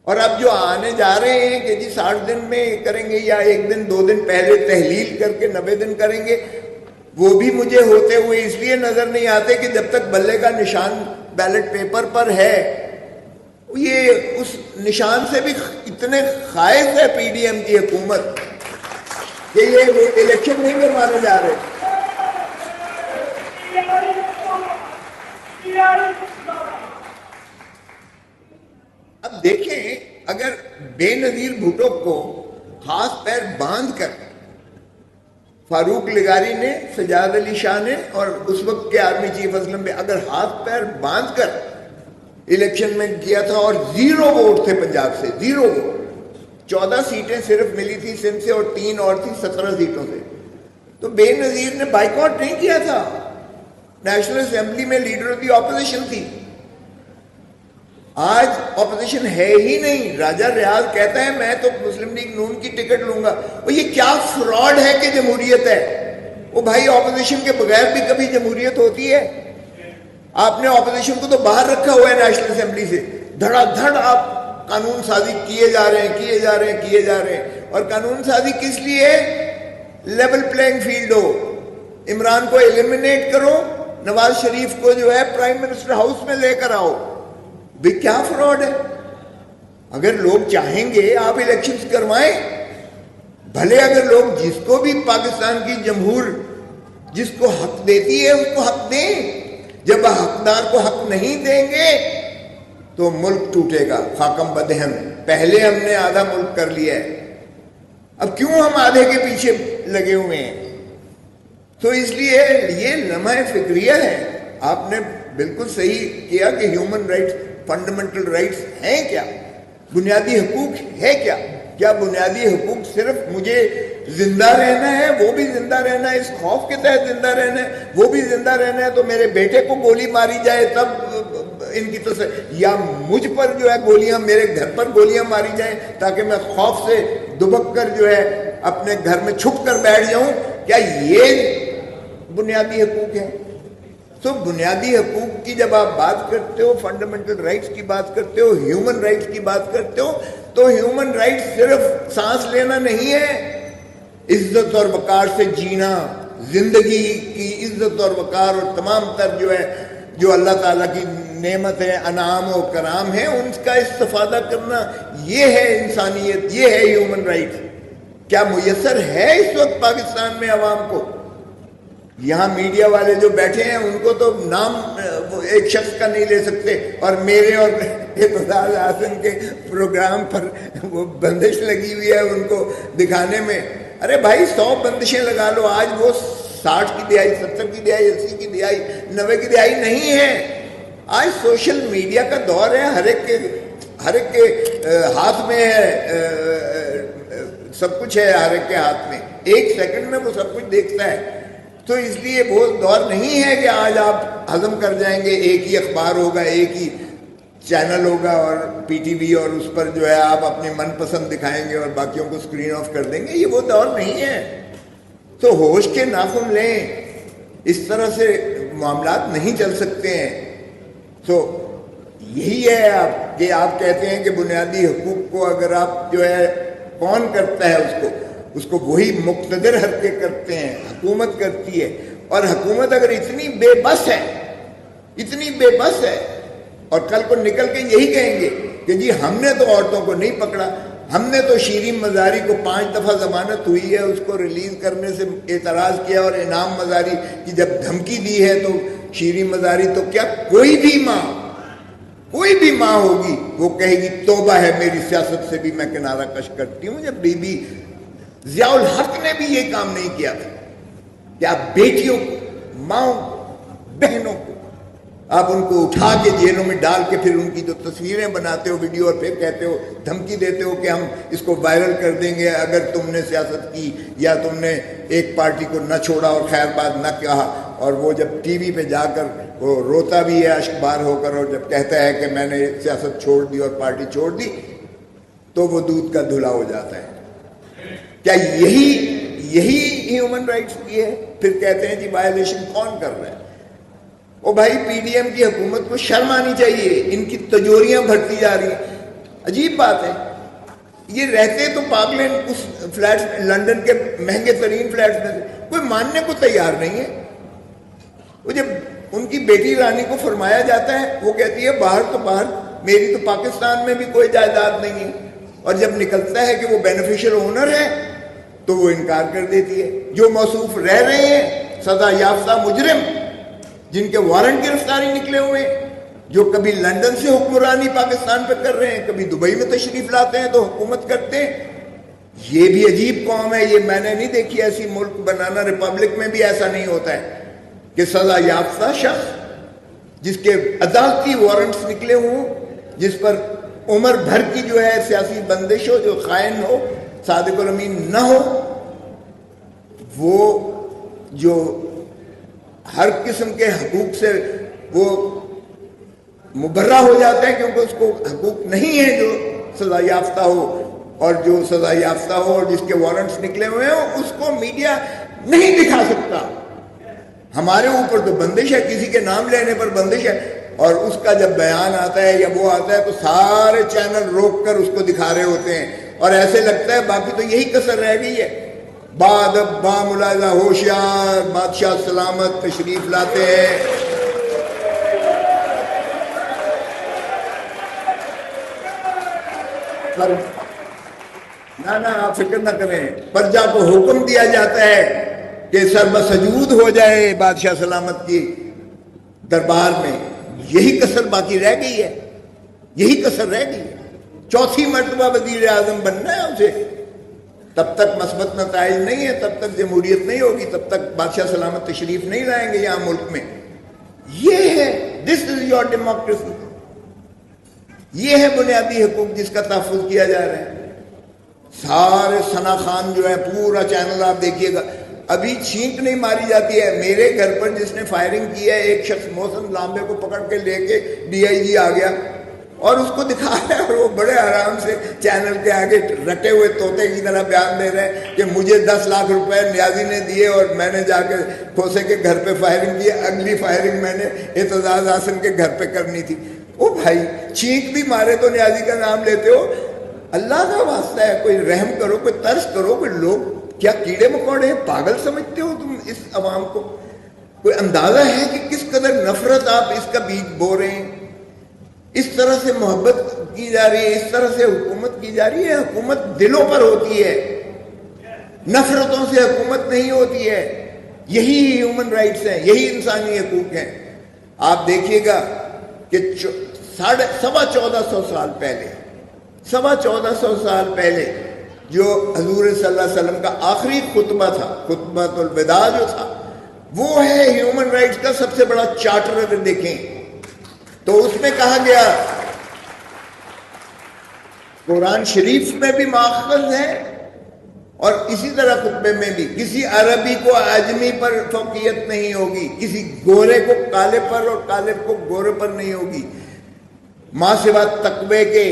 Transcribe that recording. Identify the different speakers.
Speaker 1: اور اب جو آنے جا رہے ہیں کہ جی 60 دن میں کریں گے یا 1 دن 2 دن پہلے تحلیل کر کے 90 دن کریں گے، وہ بھی مجھے ہوتے ہوئے اس لیے نظر نہیں آتے کہ جب تک بلے کا نشان بیلٹ پیپر پر ہے، یہ اس نشان سے بھی اتنے خائف ہے پی ڈی ایم کی حکومت کہ یہ الیکشن نہیں کروانے جا رہے۔ اب دیکھیں، اگر بے نظیر بھٹو کو ہاتھ پیر باندھ کر فاروق لغاری نے، سجاد علی شاہ نے اور اس وقت کے آرمی چیف اسلم پہ اگر ہاتھ پیر باندھ کر الیکشن میں کیا تھا اور 0 ووٹ تھے پنجاب سے، 0 ووٹ، 14 سیٹیں صرف ملی تھی سندھ سے اور 3 اور تھی 17 سیٹوں سے، تو بے نظیر نے بائیکاٹ نہیں کیا تھا، نیشنل اسمبلی میں لیڈر آف دی اپوزیشن تھی۔ آج اپوزیشن ہے ہی نہیں، راجہ ریاض کہتا ہے میں تو مسلم لیگ نون کی ٹکٹ لوں گا، وہ یہ کیا فراڈ ہے کہ جمہوریت ہے؟ وہ بھائی اپوزیشن کے بغیر بھی کبھی جمہوریت ہوتی ہے؟ آپ نے اپوزیشن کو تو باہر رکھا ہوا ہے نیشنل اسمبلی سے، دھڑا دھڑ آپ قانون سازی کیے جا رہے ہیں، اور قانون سازی کس لیے؟ لیول پلینگ فیلڈ ہو، عمران کو ایلیمنیٹ کرو، نواز شریف کو جو ہے پرائم منسٹر ہاؤس میں لے کر آؤ۔ بھی کیا فراڈ ہے؟ اگر لوگ چاہیں گے آپ الیکشنز کروائیں، بھلے اگر لوگ جس کو بھی پاکستان کی جمہور جس کو حق دیتی ہے اس کو حق دیں، جب حقدار کو حق نہیں دیں گے تو ملک ٹوٹے گا، خاکم بدہم۔ پہلے ہم نے آدھا ملک کر لیا ہے، اب کیوں ہم آدھے کے پیچھے لگے ہوئے ہیں؟ تو اس لیے یہ لمحہ فکریہ ہے۔ آپ نے بالکل صحیح کیا کہ ہیومن رائٹس، فنڈامنٹل رائٹس ہیں کیا؟ بنیادی حقوق ہے کیا؟ کیا بنیادی حقوق صرف مجھے زندہ رہنا ہے، وہ بھی زندہ رہنا ہے، اس خوف کے تحت زندہ رہنا ہے، وہ بھی زندہ رہنا ہے تو میرے بیٹے کو گولی ماری جائے تب ان کی طرف سے، یا مجھ پر جو ہے گولیاں، میرے گھر پر گولیاں ماری جائیں تاکہ میں خوف سے دبک کر جو ہے اپنے گھر میں چھپ کر بیٹھ جاؤں؟ کیا یہ بنیادی حقوق ہے؟ تو بنیادی حقوق کی جب آپ بات کرتے ہو، فنڈامنٹل رائٹس کی بات کرتے ہو، ہیومن رائٹس کی بات کرتے ہو، تو ہیومن رائٹس صرف سانس لینا نہیں ہے، عزت اور وقار سے جینا، زندگی کی عزت اور وقار اور تمام تر جو ہے جو اللہ تعالیٰ کی نعمت ہے، انعام و کرام ہے، ان کا استفادہ کرنا، یہ ہے انسانیت، یہ ہے ہیومن رائٹس۔ کیا میسر ہے اس وقت پاکستان میں عوام کو؟ یہاں میڈیا والے جو بیٹھے ہیں ان کو تو نام ایک شخص کا نہیں لے سکتے، اور میرے اور اعتزاز حسن کے پروگرام پر وہ بندش لگی ہوئی ہے ان کو دکھانے میں۔ ارے بھائی 100 بندشیں لگا لو، آج وہ 60 کی دہائی، 70 کی دہائی، 80 کی دہائی، 90 کی دہائی نہیں ہے۔ آج سوشل میڈیا کا دور ہے، ہر ایک کے ہاتھ میں ہے، سب کچھ ہے ہر ایک کے ہاتھ میں، 1 سیکنڈ میں وہ سب کچھ دیکھتا ہے۔ تو اس لیے وہ دور نہیں ہے کہ آج آپ ہضم کر جائیں گے، ایک ہی اخبار ہوگا، ایک ہی چینل ہوگا اور پی ٹی وی، اور اس پر جو ہے آپ اپنی من پسند دکھائیں گے اور باقیوں کو اسکرین آف کر دیں گے۔ یہ وہ دور نہیں ہے۔ تو ہوش کے ناخن لیں، اس طرح سے معاملات نہیں چل سکتے ہیں۔ تو یہی ہے آپ کہ آپ کہتے ہیں کہ بنیادی حقوق کو اگر آپ جو ہے کون کرتا ہے اس کو وہی مقتدر حرکے کرتے ہیں، حکومت کرتی ہے، اور حکومت اگر اتنی بے بس ہے اور کل کو نکل کے یہی کہیں گے کہ جی ہم نے تو عورتوں کو نہیں پکڑا، ہم نے تو شیرین مزاری کو 5 دفعہ ضمانت ہوئی ہے اس کو ریلیز کرنے سے اعتراض کیا، اور انعام مزاری کی جب دھمکی دی ہے تو شیرین مزاری، تو کیا کوئی بھی ماں ہوگی وہ کہے گی توبہ ہے میری سیاست سے بھی میں کنارہ کش کرتی ہوں؟ جب بی بی ضیاء الحق نے بھی یہ کام نہیں کیا تھا کہ آپ بیٹیوں کو، ماؤں کو، بہنوں کو آپ ان کو اٹھا کے جیلوں میں ڈال کے پھر ان کی جو تصویریں بناتے ہو ویڈیو، اور پھر کہتے ہو، دھمکی دیتے ہو کہ ہم اس کو وائرل کر دیں گے اگر تم نے سیاست کی یا تم نے ایک پارٹی کو نہ چھوڑا اور خیر بات نہ کہا۔ اور وہ جب ٹی وی پہ جا کر وہ روتا بھی ہے اشک بار ہو کر، اور جب کہتا ہے کہ میں نے سیاست چھوڑ دی اور پارٹی چھوڑ دی، تو وہ دودھ کا دھلا ہو جاتا ہے۔ کیا یہی ہیومن رائٹس کی ہے؟ پھر کہتے ہیں جی وائلیشن کون کر رہا ہے؟ او بھائی پی ڈی ایم کی حکومت کو شرم آنی چاہیے، ان کی تجوریاں بھرتی جا رہی ہیں۔ عجیب بات ہے. یہ رہتے تو پاگل ہیں اس فلیٹس میں، لندن کے مہنگے ترین فلیٹس میں سے، کوئی ماننے کو تیار نہیں ہے. وہ جب ان کی بیٹی رانی کو فرمایا جاتا ہے، وہ کہتی ہے باہر تو باہر، میری تو پاکستان میں بھی کوئی جائیداد نہیں ہے. اور جب نکلتا ہے کہ وہ بینیفیشل اونر ہے تو وہ انکار کر دیتی ہے. جو موصوف رہ رہے ہیں سزا یافتہ مجرم، جن کے وارنٹ گرفتاری نکلے ہوئے ہیں، جو کبھی لندن سے حکمرانی پاکستان پہ کر رہے ہیں، کبھی دبئی میں تشریف لاتے ہیں تو حکومت کرتے ہیں. یہ بھی عجیب قوم ہے. یہ میں نے نہیں دیکھی ایسی ملک. بنانا ریپبلک میں بھی ایسا نہیں ہوتا ہے کہ سزا یافتہ شخص جس کے عدالتی وارنٹس نکلے ہوں، جس پر عمر بھر کی جو ہے سیاسی بندش ہو، جو خائن ہو، صادق الامین نہ ہو، وہ جو ہر قسم کے حقوق سے وہ مبرہ ہو جاتا ہے کیونکہ اس کو حقوق نہیں ہے جو سزا یافتہ ہو. اور جو سزا یافتہ ہو اور جس کے وارنٹس نکلے ہوئے ہوں اس کو میڈیا نہیں دکھا سکتا. ہمارے اوپر تو بندش ہے، کسی کے نام لینے پر بندش ہے. اور اس کا جب بیان آتا ہے یا وہ آتا ہے تو سارے چینل روک کر اس کو دکھا رہے ہوتے ہیں. اور ایسے لگتا ہے باقی تو یہی کسر رہ گئی ہے. بادب با ملاحظہ ہوشیار بادشاہ سلامت تشریف لاتے ہیں. نہ آپ فکر نہ کریں. پرجا کو حکم دیا جاتا ہے کہ سر بسجود ہو جائے بادشاہ سلامت کی دربار میں. یہی کسر باقی رہ گئی ہے. یہی کسر رہ گئی ہے. چوتھی مرتبہ وزیر اعظم بننا ہے اسے. تب تک مثبت نتائج نہیں ہے، تب تک جمہوریت نہیں ہوگی، تب تک بادشاہ سلامت تشریف نہیں لائیں گے یہاں ملک میں. یہ ہے دس از یور ڈیموکریسی. یہ ہے بنیادی حقوق جس کا تحفظ کیا جا رہا ہے. سارے ثنا خان جو ہے پورا چینل آپ دیکھیے گا. ابھی چھینک نہیں ماری جاتی ہے. میرے گھر پر جس نے فائرنگ کی ہے ایک شخص محسن لامبے کو پکڑ کے لے کے ڈی آئی جی آ گیا اور اس کو دکھا رہا ہے اور وہ بڑے آرام سے چینل کے آگے رٹے ہوئے طوطے کی طرح بیان دے رہے ہیں کہ مجھے 10 لاکھ روپے نیازی نے دیے اور میں نے جا کے کھوسے کے گھر پہ فائرنگ کی. اگلی فائرنگ میں نے اعتزاز حسن کے گھر پہ کرنی تھی. او بھائی چھینک بھی مارے تو نیازی کا نام لیتے ہو. اللہ کا واسطہ ہے کوئی رحم کرو، کوئی ترس کرو. کوئی لوگ کیا کیڑے مکوڑے ہیں؟ پاگل سمجھتے ہو تم اس عوام کو؟ کوئی اندازہ ہے کہ کس قدر نفرت آپ اس کا بیج بو رہے ہیں؟ اس طرح سے محبت کی جا رہی ہے، اس طرح سے حکومت کی جا رہی ہے. حکومت دلوں پر ہوتی ہے، نفرتوں سے حکومت نہیں ہوتی ہے. یہی ہیومن رائٹس ہیں، یہی انسانی حقوق ہیں. آپ دیکھیے گا کہ 1450 سال پہلے 1450 سال پہلے جو حضور صلی اللہ علیہ وسلم کا آخری خطبہ تھا، خطبۃ الوداع جو تھا، وہ ہے ہیومن رائٹس کا سب سے بڑا چارٹر. اگر دیکھیں تو اس میں کہا گیا، قرآن شریف میں بھی ماخذ ہے اور اسی طرح خطبے میں بھی، کسی عربی کو اعجمی پر فوقیت نہیں ہوگی، کسی گورے کو کالے پر اور کالے کو گورے پر نہیں ہوگی. ماں سوا تقوی کے